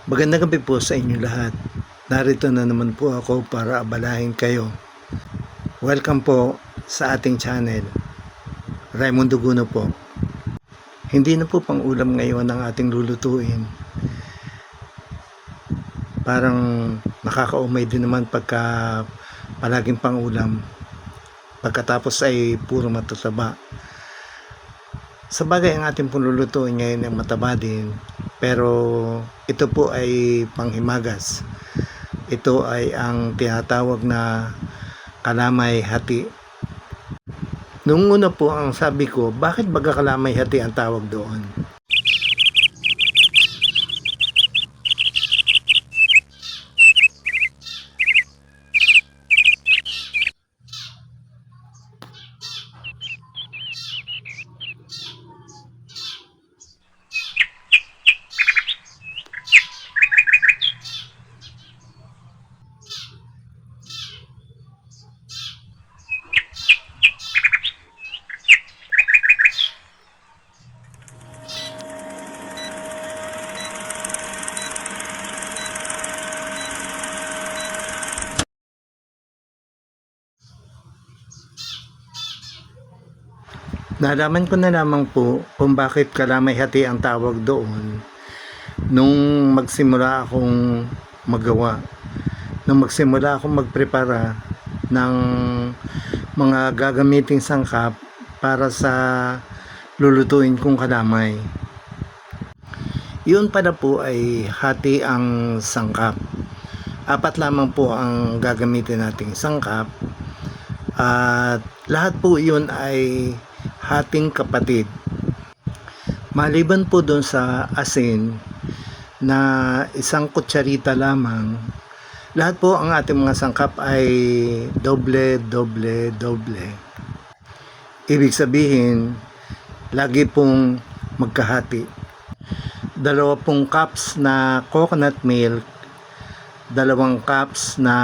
Magandang gabi po sa inyo lahat. Narito na naman po ako para abalahin kayo. Welcome po sa ating channel. Raimundo Guno po. Hindi na po pang ulam ngayon ang ating lulutuin. Parang nakakaumay din naman pagka palaging pang ulam. Pagkatapos ay puro matataba. Sa bagay ang ating pong lulutuin ngayon ay mataba din. Pero ito po ay panghimagas. Ito ay ang tinatawag na kalamay hati. Nung una po ang sabi ko, bakit baga kalamay hati ang tawag doon? Nalaman ko na lamang po kung bakit kalamay hati ang tawag doon nung magsimula akong magawa. Nung magsimula akong magprepara ng mga gagamiting sangkap para sa lulutuin kong kalamay. Yun pala po ay hati ang sangkap. 4 lamang po ang gagamitin nating sangkap at lahat po yun ay hating kapatid. Maliban po doon sa asin na 1 kutsarita lamang, lahat po ang ating mga sangkap ay doble. Ibig sabihin, lagi pong magkahati. 2 pong cups na coconut milk, 2 cups na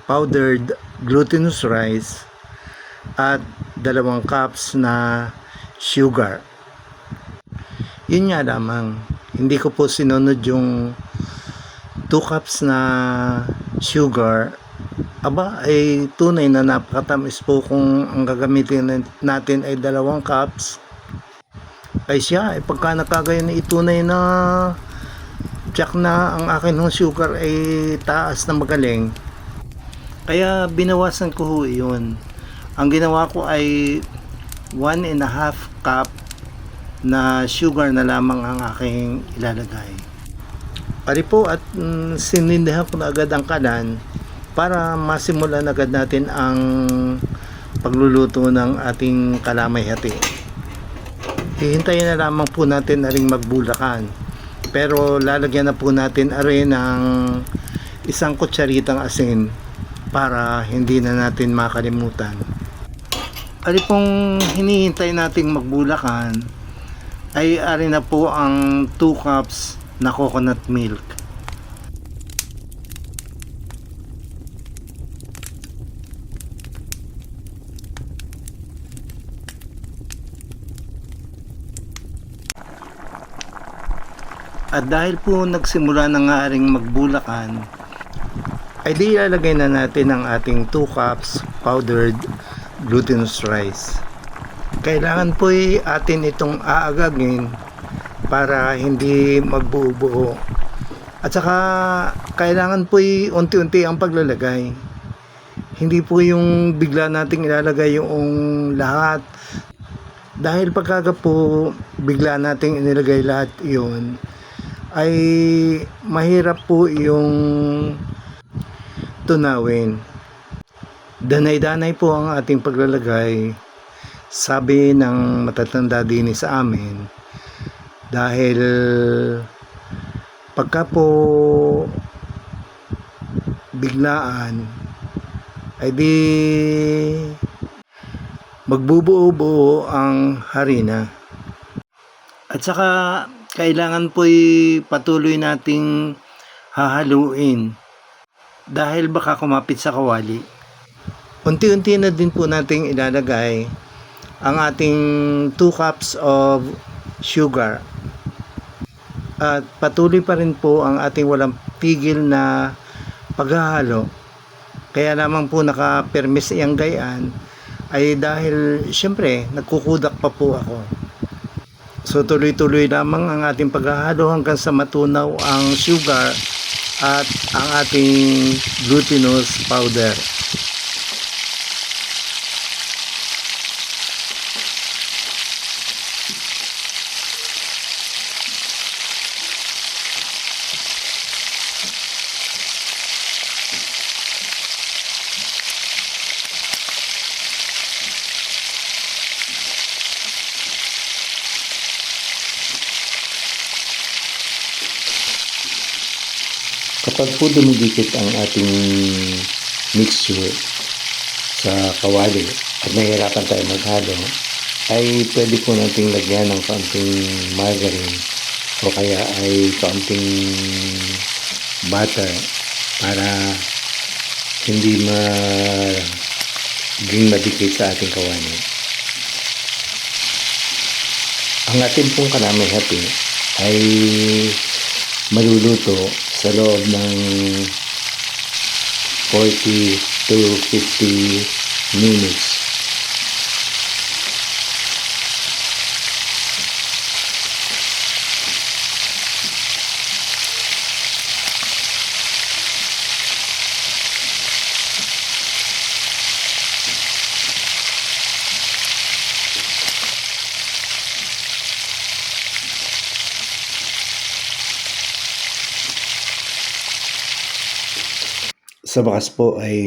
powdered glutinous rice, at 2 cups na sugar. Yun nga lamang, hindi ko po sinunod yung 2 cups na sugar. Aba, ay tunay na napakatamis po kung ang gagamitin natin ay 2 cups. Ay siya, ay pagka nakagayon na itunay na tiyak na ang akin ng sugar ay taas na magaling. Kaya binawasan ko ho yun. Ang ginawa ko ay 1.5 cup na sugar na lamang ang aking ilalagay. Pari po at sinindihan ko na agad ang kalan para masimulan agad natin ang pagluluto ng ating kalamay hati. Hihintayin na lamang po natin na ring magbulakan. Pero lalagyan na po natin rin ng 1 kutsaritang asin para hindi na natin makalimutan. Ari pong hinihintay nating magbulakan ay ari na po ang 2 cups na coconut milk. At dahil po nagsimula na nga ring magbulakan, ay di ilalagay na natin ang ating 2 cups powdered glutinous rice. Kailangan po atin itong aagagin para hindi magbuo-buo. At saka kailangan po unti-unti ang paglalagay. Hindi po yung bigla nating ilalagay yung lahat. Dahil pagka po bigla nating inilagay lahat yun, ay mahirap po yung tunawin. Danay-danay po ang ating paglalagay, sabi ng matatanda din sa amin, dahil pagka po biglaan ay di magbubuo-buo ang harina. At saka kailangan po'y patuloy nating hahaluin dahil baka kumapit sa kawali. Unti-unti na din po nating ilalagay ang ating 2 cups of sugar. at patuloy pa rin po ang ating walang tigil na paghahalo. Kaya naman po naka-permis iyang gayaan ay dahil siyempre nagkukudak pa po ako. So tuloy-tuloy lamang ang ating paghahalo hanggang sa matunaw ang sugar at ang ating glutinous powder. Kapag po dumidikit ang ating mixture sa kawali at nahihirapan tayo maghalo, ay pwede po nating lagyan ng kaunting margarine o kaya ay kaunting butter para hindi maging madikit sa ating kawali. Ang ating pong kalamay-hati ay maluluto sa loob ng 40 to 50 minutes. Sa wakas po ay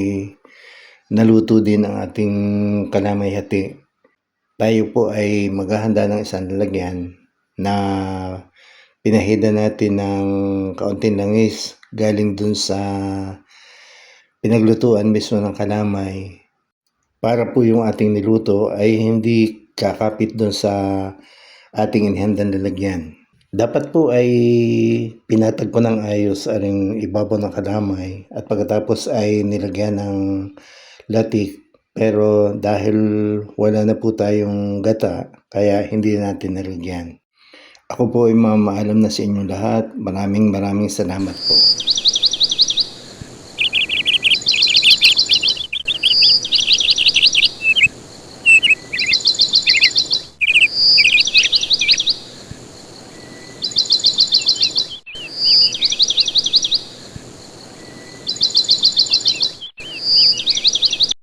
naluto din ang ating kalamay-hati. Tayo po ay maghahanda ng isang lalagyan na pinahida natin ng kaunting langis galing dun sa pinaglutuan mismo ng kalamay para po yung ating niluto ay hindi kakapit dun sa ating inihandang lalagyan. Dapat po ay pinatag ko ng ayos aring ibabaw ng kalamay at pagkatapos ay nilagyan ng latik, pero dahil wala na po tayong gata kaya hindi natin nilagyan. Ako po ay mamaalam na sa inyong lahat. Maraming salamat po.